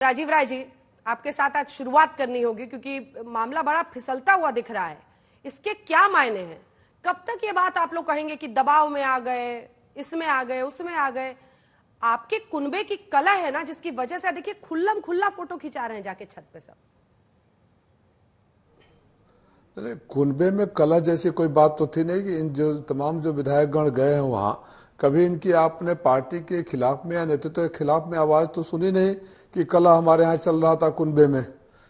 राजीव राय जी, आपके साथ आज शुरुआत करनी होगी क्योंकि मामला बड़ा फिसलता हुआ दिख रहा है। इसके क्या मायने हैं? कब तक ये बात आप लोग कहेंगे कि दबाव में आ गए, इसमें आ गए, उसमें आ गए? आपके कुनबे की कला है ना, जिसकी वजह से देखिए खुल्लम खुल्ला फोटो खिंचा रहे हैं जाके छत पे सब। अरे कुनबे में कला जैसी कोई बात तो थी नहीं कि इन जो तमाम जो विधायकगण गए हैं वहां, कभी इनकी आपने पार्टी के खिलाफ में या नेतृत्व के खिलाफ में आवाज तो सुनी नहीं कि कला हमारे यहाँ चल रहा था कुनबे में।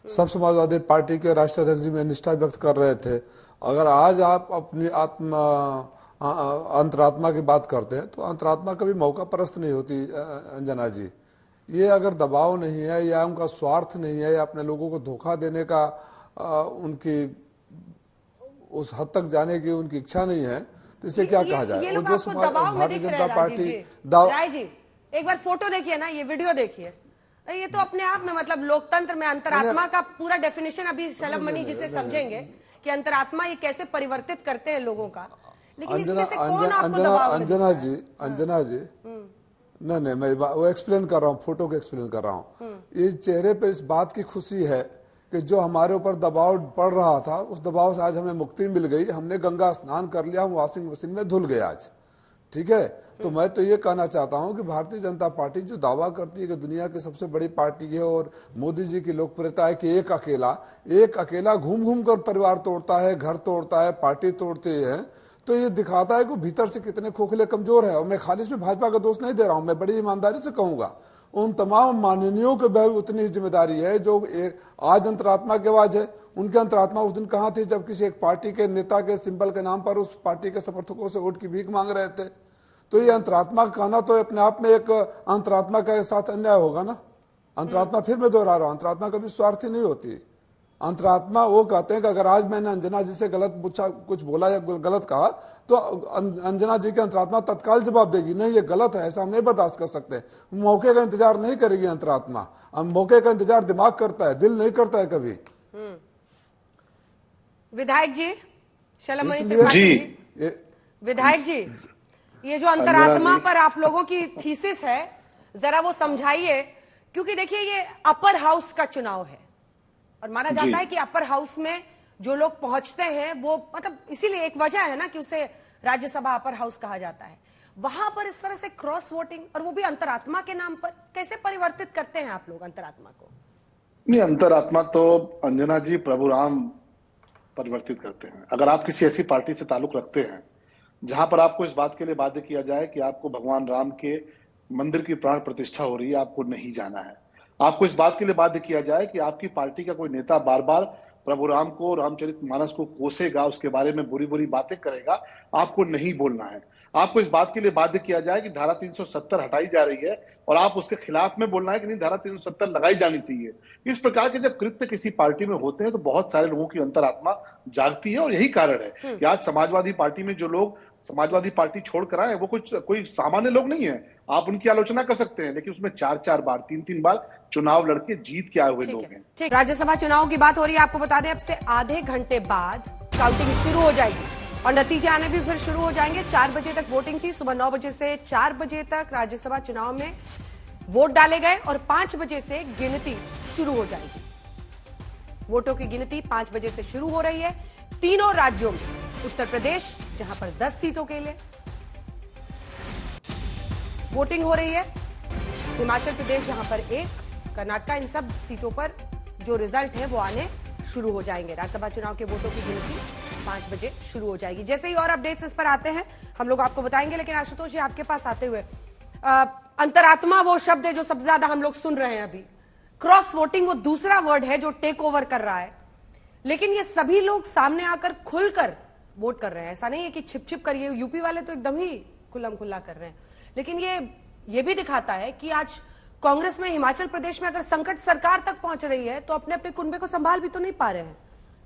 सब समाजवादी पार्टी के राष्ट्रीय अध्यक्ष जी में निष्ठा व्यक्त कर रहे थे। अगर आज आप अपनी अंतरात्मा की बात करते हैं तो अंतरात्मा कभी मौका परस्त नहीं होती अंजना जी। ये अगर दबाव नहीं है या उनका स्वार्थ नहीं है या अपने लोगों को धोखा देने का उनकी उस हद तक जाने की उनकी इच्छा नहीं है तो इसे क्या कहा जाए। वो जो भारतीय जनता पार्टी राय जी, एक बार फोटो देखिए ना, ये वीडियो देखिए, ये तो अपने आप में मतलब लोकतंत्र में अंतरात्मा का पूरा डेफिनेशन अभी शलभ मणि जी से समझेंगे कि अंतरात्मा ये कैसे परिवर्तित करते हैं लोगों का। लेकिन इसमें से कौन आपको दबाव में अंजना जी नहीं मैं वो एक्सप्लेन कर रहा हूँ, फोटो को एक्सप्लेन कर रहा हूँ। ये चेहरे पे इस बात की खुशी है कि जो हमारे ऊपर दबाव पड़ रहा था उस दबाव से आज हमें मुक्ति मिल गई। हमने गंगा स्नान कर लिया, हम वॉशिंग मशीन में धुल गए आज, ठीक है। तो मैं तो ये कहना चाहता हूं कि भारतीय जनता पार्टी जो दावा करती है कि दुनिया की सबसे बड़ी पार्टी है और मोदी जी की लोकप्रियता है कि एक अकेला घूम घूम कर परिवार तोड़ता है, घर तोड़ता है, पार्टी तोड़ते हैं, तो ये दिखाता है कि भीतर से कितने खोखले कमजोर है। और मैं खाली इसमें भाजपा का दोष नहीं दे रहा हूं, मैं बड़ी ईमानदारी से कहूंगा उन तमाम माननीयों के भी उतनी जिम्मेदारी है जो आज अंतरात्मा की आवाज है। उनके अंतरात्मा उस दिन कहां थी जब किसी एक पार्टी के नेता के सिंबल के नाम पर उस पार्टी के समर्थकों से वोट की भीख मांग रहे थे। तो ये अंतरात्मा का कहना तो अपने आप में एक अंतरात्मा के साथ अन्याय होगा ना। अंतरात्मा फिर मैं दोहरा रहा हूं, अंतरात्मा कभी स्वार्थी नहीं होती। अंतरात्मा वो कहते हैं कि अगर आज मैंने अंजना जी से गलत कुछ बोला या गलत कहा तो अंजना जी की अंतरात्मा तत्काल जवाब देगी, नहीं ये गलत है, ऐसा हम नहीं बर्दाश्त कर सकते। मौके का इंतजार नहीं करेगी अंतरात्मा। मौके का इंतजार दिमाग करता है, दिल नहीं करता है कभी। विधायक जी, शलभ मणि जी, विधायक जी, ये जो अंतरात्मा पर आप लोगों की थीसिस है जरा वो समझाइए, क्योंकि देखिए ये अपर हाउस का चुनाव है और माना जाता है कि अपर हाउस में जो लोग पहुंचते हैं वो मतलब इसीलिए एक वजह है ना कि उसे राज्यसभा अपर हाउस कहा जाता है। वहां पर इस तरह से क्रॉस वोटिंग और वो भी अंतरात्मा के नाम पर कैसे परिवर्तित करते हैं आप लोग अंतरात्मा को? नहीं, अंतरात्मा तो अंजना जी प्रभु राम परिवर्तित करते हैं। अगर आप किसी ऐसी पार्टी से ताल्लुक रखते हैं जहां पर आपको इस बात के लिए बाध्य किया जाए कि आपको भगवान राम के मंदिर की प्राण प्रतिष्ठा हो रही है, आपको नहीं जाना है। आपको इस बात के लिए बाध्य किया जाए कि आपकी पार्टी का कोई नेता बार बार प्रभु राम को, रामचरितमानस को कोसेगा, उसके बारे में बुरी बुरी बातें करेगा, आपको नहीं बोलना है। आपको इस बात के लिए बाध्य किया जाए कि धारा 370 हटाई जा रही है और आप उसके खिलाफ में बोलना है कि नहीं धारा 370 लगाई जानी चाहिए। इस प्रकार के जब कृत्य किसी पार्टी में होते हैं तो बहुत सारे लोगों की अंतरात्मा जागती है और यही कारण है कि आज समाजवादी पार्टी में जो लोग समाजवादी पार्टी छोड़कर आए वो कोई सामान्य लोग नहीं है। आप उनकी आलोचना कर सकते हैं लेकिन उसमें 4-4 बार 3-3 बार चुनाव लड़के जीत के आए हुए लोग हैं। ठीक, राज्यसभा चुनाव की बात हो रही है। आपको बता दें अब से आधे घंटे बाद काउंटिंग शुरू हो जाएगी और नतीजे आने भी फिर शुरू हो जाएंगे। 4 बजे तक वोटिंग थी, सुबह 9 बजे से 4 बजे तक राज्यसभा चुनाव में वोट डाले गए और 5 बजे से गिनती शुरू हो जाएगी। वोटों की गिनती 5 बजे से शुरू हो रही है तीनों राज्यों में। उत्तर प्रदेश जहां पर 10 सीटों के लिए वोटिंग हो रही है, हिमाचल प्रदेश जहां पर 1, कर्नाटक, इन सब सीटों पर जो रिजल्ट है वो आने शुरू हो जाएंगे। राज्यसभा चुनाव के वोटों की गिनती 5 बजे शुरू हो जाएगी। जैसे ही और अपडेट्स इस पर आते हैं हम लोग आपको बताएंगे। लेकिन आशुतोष जी, आपके पास आते हुए अंतरात्मा वो शब्द है जो सबसे ज्यादा हम लोग सुन रहे हैं अभी। क्रॉस वोटिंग वो दूसरा वर्ड है जो टेक ओवर कर रहा है। लेकिन ये सभी लोग सामने आकर खुलकर वोट कर रहे हैं। ऐसा नहीं है कि छिप छिप कर, ये यूपी वाले तो एकदम ही खुल्लम खुल्ला कर रहे हैं। लेकिन ये भी दिखाता है कि आज कांग्रेस में, हिमाचल प्रदेश में अगर संकट सरकार तक पहुंच रही है तो अपने अपने कुनबे को संभाल भी तो नहीं पा रहे हैं।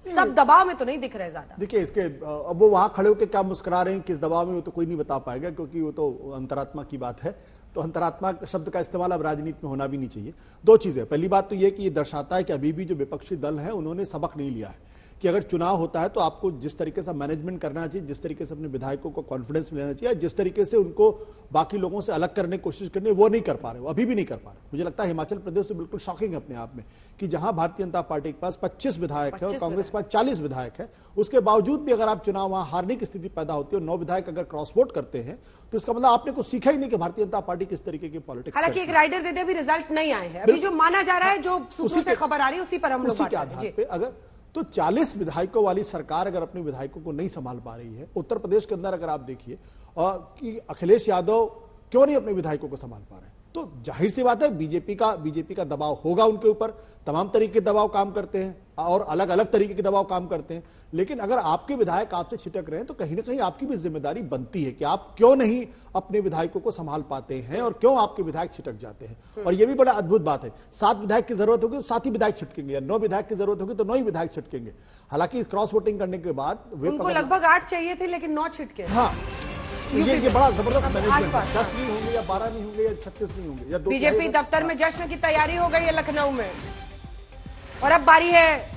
सब दबाव में तो नहीं दिख रहे ज्यादा। देखिए इसके अब वो वहां खड़े होकर क्या मुस्कुरा रहे हैं, किस दबाव में, वो तो कोई नहीं बता पाएगा क्योंकि वो तो अंतरात्मा की बात है। तो अंतरात्मा शब्द का इस्तेमाल अब राजनीति में होना भी नहीं चाहिए। 2 चीजें, पहली बात तो ये कि ये दर्शाता है कि अभी भी जो विपक्षी दल है उन्होंने सबक नहीं लिया है कि अगर चुनाव होता है तो आपको जिस तरीके से मैनेजमेंट करना चाहिए, जिस तरीके से अपने विधायकों को कॉन्फिडेंस में लेना चाहिए, जिस तरीके से उनको बाकी लोगों से अलग करने की कोशिश करनी है, वो नहीं कर पा रहे, वो अभी भी नहीं कर पा रहे। मुझे लगता है हिमाचल प्रदेश तो बिल्कुल शॉकिंग है अपने आप में कि जहां भारतीय जनता पार्टी के पास 25 विधायक है और कांग्रेस के पास 40 विधायक है, उसके बावजूद भी अगर आप चुनाव वहां हारने की स्थिति पैदा होती है और 9 विधायक अगर क्रॉस वोट करते हैं तो इसका मतलब आपने कुछ सीखा ही नहीं कि भारतीय जनता पार्टी किस तरीके की पॉलिटिक्स। हालांकि एक राइडर दे दे भी रिजल्ट नहीं आए हैं अभी, जो माना जा रहा है, जो सूत्रों से खबर आ रही है उसी पर हम लोग उसी के आधार पे अगर तो 40 विधायकों वाली सरकार अगर अपने विधायकों को नहीं संभाल पा रही है, उत्तर प्रदेश के अंदर अगर आप देखिए कि अखिलेश यादव क्यों नहीं अपने विधायकों को संभाल पा रहे हैं, तो जाहिर सी बात है बीजेपी का दबाव होगा उनके ऊपर। तमाम तरीके के दबाव काम करते हैं और अलग अलग तरीके के दबाव काम करते हैं, लेकिन अगर आपके विधायक आपसे छिटक रहे हैं तो कहीं ना कहीं आपकी भी जिम्मेदारी बनती है कि आप क्यों नहीं अपने विधायकों को संभाल पाते हैं और क्यों आपके विधायक छिटक जाते हैं। और यह भी बड़ा अद्भुत बात है, 7 विधायक की जरूरत होगी तो 7 ही विधायक छिटकेंगे, या 9 विधायक की जरूरत होगी तो 9 ही विधायक छिटकेंगे। हालांकि क्रॉस वोटिंग करने के बाद उनको लगभग 8 चाहिए थे लेकिन 9 छिटके। हाँ, ये बड़ा जबरदस्त मैनेजमेंट, 10 नहीं होंगे या 12 नहीं होंगे या 36 नहीं होंगे या 2। बीजेपी दफ्तर में जश्न की तैयारी हो गई है लखनऊ में, और अब बारी है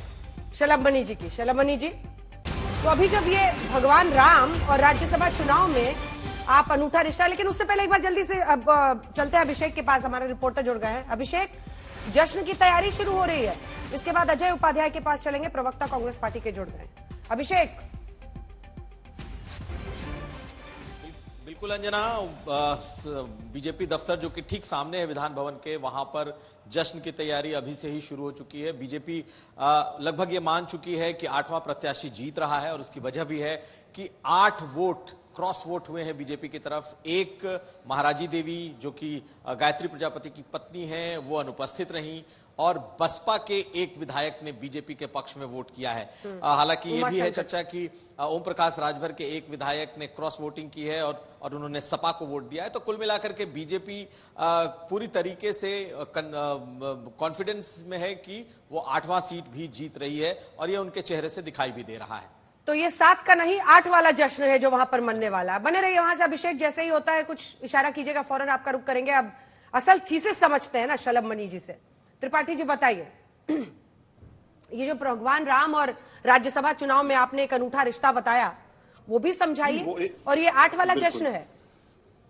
शलभ मणि जी की। शलभ मणि जी, तो अभी जब ये भगवान राम और राज्यसभा चुनाव में आप अनूठा रिश्ता, लेकिन उससे पहले एक बार जल्दी से अब चलते हैं अभिषेक के पास, हमारे रिपोर्टर जुड़ गए हैं। अभिषेक, जश्न की तैयारी शुरू हो रही है, इसके बाद अजय उपाध्याय के पास चलेंगे, प्रवक्ता कांग्रेस पार्टी के जुड़ गए। अभिषेक। बिल्कुल अंजना, बीजेपी दफ्तर जो कि ठीक सामने है विधान भवन के, वहां पर जश्न की तैयारी अभी से ही शुरू हो चुकी है। बीजेपी लगभग ये मान चुकी है कि 8वां प्रत्याशी जीत रहा है और उसकी वजह भी है कि 8 वोट क्रॉस वोट हुए हैं बीजेपी की तरफ। एक महाराजी देवी जो कि गायत्री प्रजापति की पत्नी हैं वो अनुपस्थित रहीं और बसपा के एक विधायक ने बीजेपी के पक्ष में वोट किया है। हालांकि ये भी है चर्चा कि ओम प्रकाश राजभर के एक विधायक ने क्रॉस वोटिंग की है और उन्होंने सपा को वोट दिया है। तो कुल मिलाकर के बीजेपी पूरी तरीके से कॉन्फिडेंस में है कि वो 8वां सीट भी जीत रही है और ये उनके चेहरे से दिखाई भी दे रहा है। तो ये 7 का नहीं 8 वाला जश्न है जो वहां पर मनने वाला है। बने रहिए वहां से अभिषेक, जैसे ही होता है कुछ इशारा कीजिएगा, फौरन आपका रुख करेंगे। अब असल थीसिस समझते हैं ना शलभ मणि जी से। त्रिपाठी जी बताइए, ये जो भगवान राम और राज्यसभा चुनाव में आपने एक अनूठा रिश्ता बताया वो भी समझाइए, और ये 8 वाला जश्न है।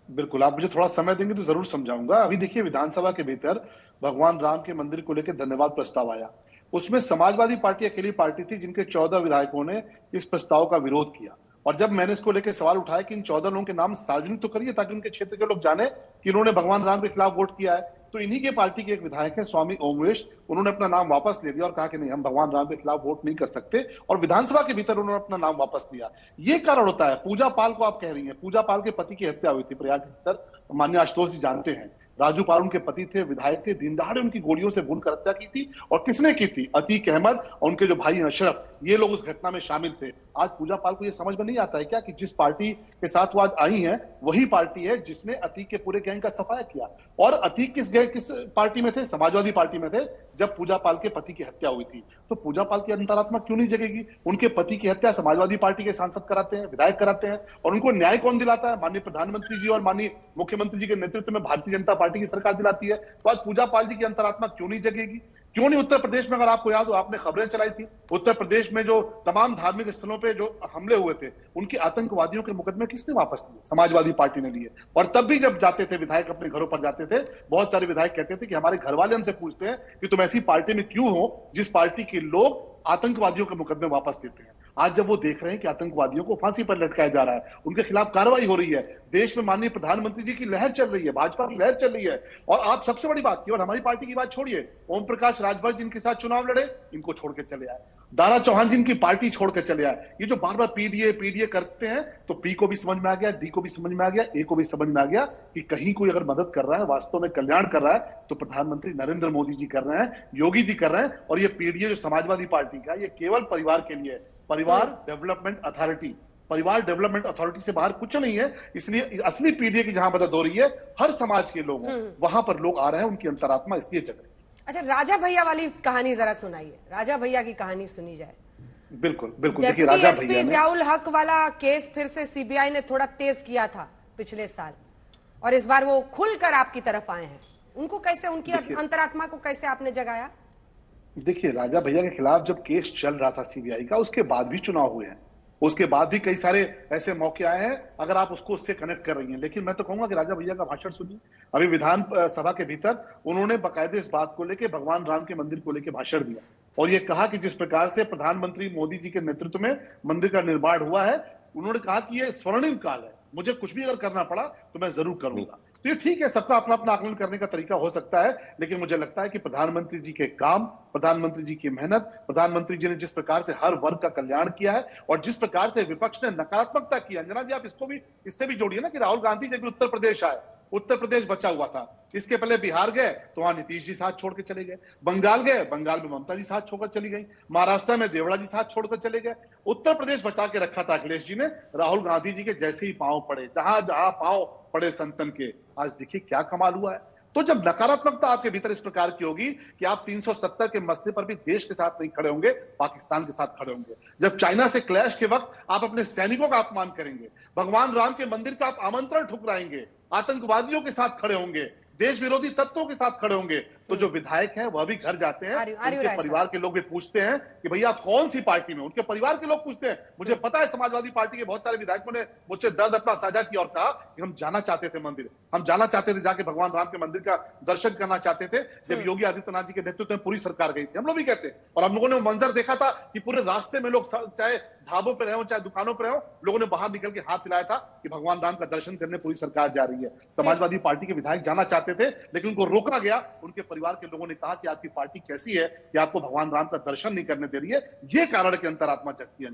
बिल्कुल, आप मुझे थोड़ा समय देंगे तो जरूर समझाऊंगा। अभी देखिए, विधानसभा के भीतर भगवान राम के मंदिर को लेकर धन्यवाद प्रस्ताव आया, उसमें समाजवादी पार्टी अकेली पार्टी थी जिनके 14 विधायकों ने इस प्रस्ताव का विरोध किया। और जब मैंने इसको लेकर सवाल उठाया कि इन 14 लोगों के नाम सार्वजनिक तो करिए ताकि उनके क्षेत्र के लोग जाने कि इन्होंने भगवान राम के खिलाफ वोट किया है, तो इन्हीं के पार्टी के एक विधायक है स्वामी ओमवेश, उन्होंने अपना नाम वापस ले लिया और कहा कि नहीं, हम भगवान राम के खिलाफ वोट नहीं कर सकते, और विधानसभा के भीतर उन्होंने अपना नाम वापस लिया। ये कारण होता है। पूजा पाल को आप कह रही हैं, पूजा पाल के पति की हत्या हुई थी प्रयाग के भीतर, माननीय आशुतोष जी जानते हैं। राजू पाल उनके पति थे, विधायक थे, दिन दहाड़े उनकी गोलियों से भूनकर हत्या की थी। और किसने की थी? अतीक अहमद और उनके जो भाई अशरफ, ये लोग उस घटना में शामिल थे। आज पूजा पाल को ये समझ में नहीं आता है क्या कि जिस पार्टी के साथ वो आज आई हैं वही पार्टी है जिसने अतीक के पूरे गैंग का सफाया किया। और अतीक किस पार्टी में थे? समाजवादी पार्टी में थे जब पूजा पाल के पति की हत्या हुई थी। तो पूजा पाल की अंतरात्मा क्यों नहीं जगेगी? उनके पति की हत्या समाजवादी पार्टी के सांसद कराते हैं, विधायक कराते हैं, और उनको न्याय कौन दिलाता है? माननीय प्रधानमंत्री जी और माननीय मुख्यमंत्री जी के नेतृत्व में भारतीय जनता पार्टी की सरकार दिलाती है। तो आज पूजा पाल जी की अंतरात्मा क्यों नहीं जगेगी? क्यों नहीं? उत्तर प्रदेश में अगर आपको याद हो, आपने खबरें चलाई थी, उत्तर प्रदेश में जो तमाम धार्मिक स्थलों पे जो हमले हुए थे उनके आतंकवादियों के मुकदमे किसने वापस लिए? समाजवादी पार्टी ने लिए। और तब भी जब जाते थे विधायक अपने घरों पर जाते थे, बहुत सारे विधायक कहते थे कि हमारे घर वाले हमसे पूछते हैं कि तुम ऐसी पार्टी में क्यों हो जिस पार्टी के लोग आतंकवादियों के मुकदमे वापस लेते हैं। आज जब वो देख रहे हैं कि आतंकवादियों को फांसी पर लटकाया जा रहा है, उनके खिलाफ कार्रवाई हो रही है, देश में माननीय प्रधानमंत्री जी की लहर चल रही है, भाजपा की लहर चल रही है, और आप सबसे बड़ी बात, केवल हमारी पार्टी की बात छोड़िए, ओम प्रकाश राजभर जिनके साथ चुनाव लड़े, इनको छोड़ के चले आए, दारा चौहान जिनकी पार्टी छोड़ के चले आए। ये जो बार बार पीडीए करते हैं, तो पी को भी समझ में आ गया, डी को भी समझ में आ गया, ए को भी समझ में आ गया कि कहीं कोई अगर मदद कर रहा है, वास्तव में कल्याण कर रहा है, तो प्रधानमंत्री नरेंद्र मोदी जी कर रहे हैं, योगी जी कर रहे हैं। और ये पीडीए जो समाजवादी पार्टी का, ये केवल परिवार के लिए, परिवार डेवलपमेंट अथॉरिटी, परिवार डेवलपमेंट अथॉरिटी से बाहर कुछ नहीं है। इसलिए असली पीडीए की जहां मदद हो रही है, हर समाज के लोग वहां पर लोग आ रहे हैं, उनकी अंतरात्मा इसलिए जग रही है। अच्छा, राजा भैया वाली कहानी जरा सुनाइए, राजा भैया की कहानी सुनी जाए। बिल्कुल बिल्कुल, देखिए राजा भैया ने ज़ियाउल हक वाला केस फिर से सीबीआई ने थोड़ा तेज किया था पिछले साल, और इस बार वो खुलकर आपकी तरफ आए हैं। उनको कैसे, उनकी अंतरात्मा को कैसे आपने जगाया? देखिए, राजा भैया के खिलाफ जब केस चल रहा था सीबीआई का, उसके बाद भी चुनाव हुए हैं, उसके बाद भी कई सारे ऐसे मौके आए हैं, अगर आप उसको उससे कनेक्ट कर रही हैं। लेकिन मैं तो कहूंगा कि राजा भैया का भाषण सुनिए। अभी विधान सभा के भीतर उन्होंने बाकायदे इस बात को लेकर भगवान राम के मंदिर को लेकर भाषण दिया और ये कहा कि जिस प्रकार से प्रधानमंत्री मोदी जी के नेतृत्व में मंदिर का निर्माण हुआ है, उन्होंने कहा कि ये स्वर्णिम काल है, मुझे कुछ भी अगर करना पड़ा तो मैं जरूर करूंगा। तो ये ठीक है, सबका अपना अपना आकलन करने का तरीका हो सकता है, लेकिन मुझे लगता है कि प्रधानमंत्री जी के काम, प्रधानमंत्री जी की मेहनत, प्रधानमंत्री जी ने जिस प्रकार से हर वर्ग का कल्याण किया है और जिस प्रकार से विपक्ष ने नकारात्मकता की, अंजना जी आप इसको भी इससे भी जोड़िए ना कि राहुल गांधी जब भी उत्तर प्रदेश आए, उत्तर प्रदेश बचा हुआ था, इसके पहले बिहार गए तो वहां नीतीश जी साथ छोड़ के चले गए, बंगाल गए, बंगाल में ममता जी साथ छोड़कर चली गई, महाराष्ट्र में देवड़ा जी साथ छोड़कर चले गए, उत्तर प्रदेश बचा के रखा था अखिलेश जी ने। राहुल गांधी जी के जैसे ही पांव पड़े, जहां जहां पांव पड़े संतन के, आज देखिए क्या कमाल हुआ है। तो जब नकारात्मकता आपके भीतर इस प्रकार की होगी कि आप 370 के मसले पर भी देश के साथ नहीं खड़े होंगे, पाकिस्तान के साथ खड़े होंगे, जब चाइना से क्लैश के वक्त आप अपने सैनिकों का अपमान करेंगे, भगवान राम के मंदिर का आप आमंत्रण ठुकराएंगे, आतंकवादियों के साथ खड़े होंगे, देश विरोधी तत्वों के साथ खड़े होंगे, तो जो विधायक हैं वह भी घर जाते हैं, उनके परिवार के लोग भी पूछते हैं कि भैया आप कौन सी पार्टी में, उनके परिवार के लोग पूछते हैं। मुझे पता है समाजवादी पार्टी के बहुत सारे विधायकों ने मुझसे दर्द अपना साझा किया और कहा कि हम जाना चाहते थे मंदिर, हम जाना चाहते थे, जाके भगवान राम के मंदिर का दर्शन करना चाहते थे जब योगी आदित्यनाथ जी के नेतृत्व में पूरी सरकार गई थी। हम लोग भी कहते हैं, और हम लोगों ने मंजर देखा था कि पूरे रास्ते में लोग चाहे ढाबों पर रहे हो चाहे दुकानों पर रहे हो, लोगों ने बाहर निकल के हाथ हिलाया था कि भगवान राम का दर्शन करने पूरी सरकार जा रही है। समाजवादी पार्टी के विधायक जाना चाहते थे लेकिन उनको रोका गया, उनके परिवार के लोगों ने कहा कि आपकी पार्टी कैसी है कि आपको भगवान राम का दर्शन नहीं करने दे रही है। ये कारण के अंतरात्मा जगती है।